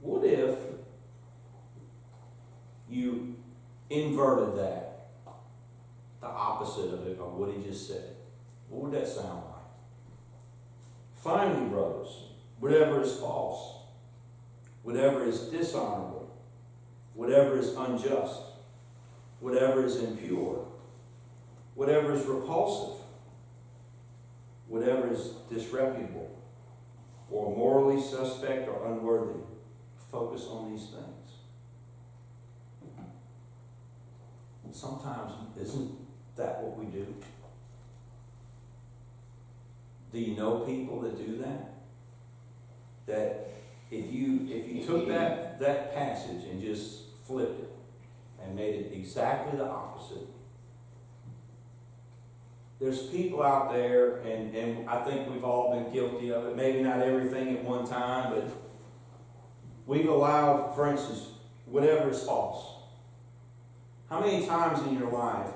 What if you inverted that, the opposite of it, of what he just said? What would that sound like? Finally, brothers, whatever is false, whatever is dishonorable, whatever is unjust, whatever is impure, whatever is repulsive, whatever is disreputable, or morally suspect or unworthy, focus on these things. Sometimes, isn't that what we do? Do you know people that do that? That if you took that passage and just flipped it and made it exactly the opposite. There's people out there, and I think we've all been guilty of it, maybe not everything at one time, but we've allowed, for instance, whatever is false. How many times in your life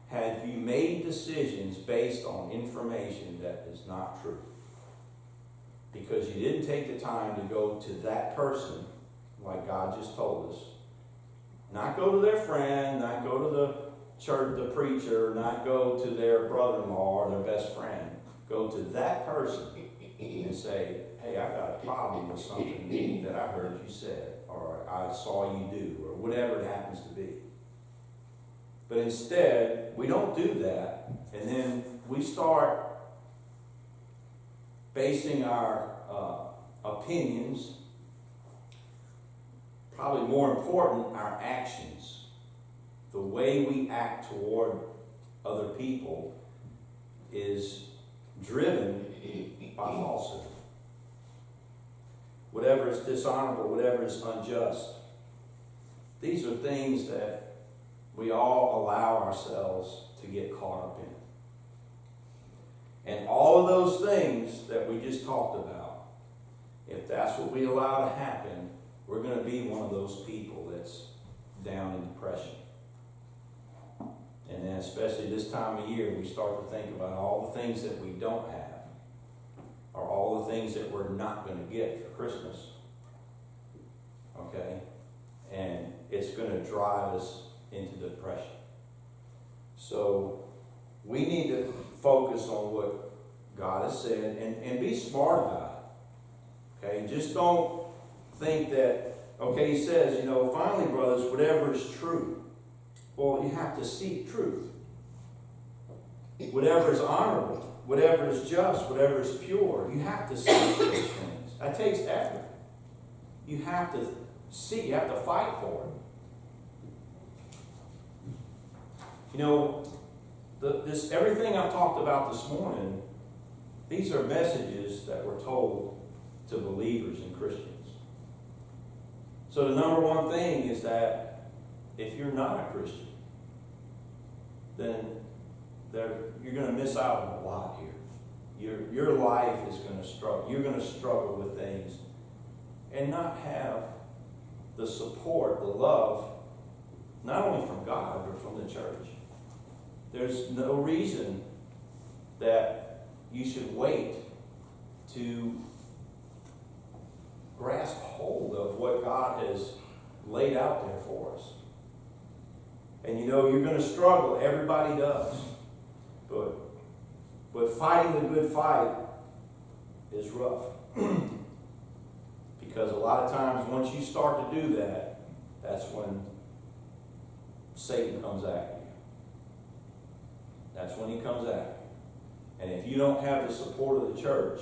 have you made decisions based on information that is not true? Because you didn't take the time to go to that person, like God just told us. Not go to their friend, not go to the church, the preacher, not go to their brother-in-law or their best friend. Go to that person and say, hey, I got a problem with something that I heard you said, or I saw you do, or whatever it happens to be. But instead, we don't do that, and then we start basing our opinions, probably more important, our actions. The way we act toward other people is driven by falsehood. Whatever is dishonorable, whatever is unjust. These are things that we all allow ourselves to get caught up in. And all of those things that we just talked about, if that's what we allow to happen, we're going to be one of those people that's down in depression. And then especially this time of year, we start to think about all the things that we don't have, or all the things that we're not going to get for Christmas. Okay? And it's going to drive us into depression. So we need to focus on what God has said and be smart about it. Okay? Just don't think that, okay, he says, finally, brothers, whatever is true. Well, you have to seek truth. Whatever is honorable, whatever is just, whatever is pure, you have to seek those things. That takes effort. You have to seek, you have to fight for it. This everything I've talked about this morning, these are messages that were told to believers and Christians. So the number one thing is that if you're not a Christian, then you're going to miss out on a lot here. Your life is going to struggle. You're going to struggle with things and not have the support, the love, not only from God, but from the church. There's no reason that you should wait to grasp hold of what God has laid out there for us. And you're going to struggle. Everybody does. But fighting the good fight is rough. Because a lot of times once you start to do that, that's when Satan comes at you. That's when he comes at you. And if you don't have the support of the church,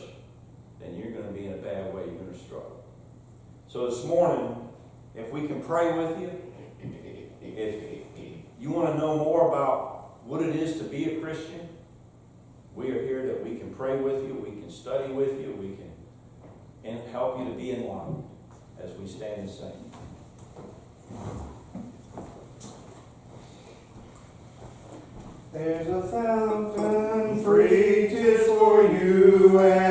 then you're going to be in a bad way. You're going to struggle. So this morning, if we can pray with you, if you want to know more about what it is to be a Christian, we are here that we can pray with you, we can study with you, we can help you to be enlightened as we stand and sing. There's a fountain free, 'tis for you and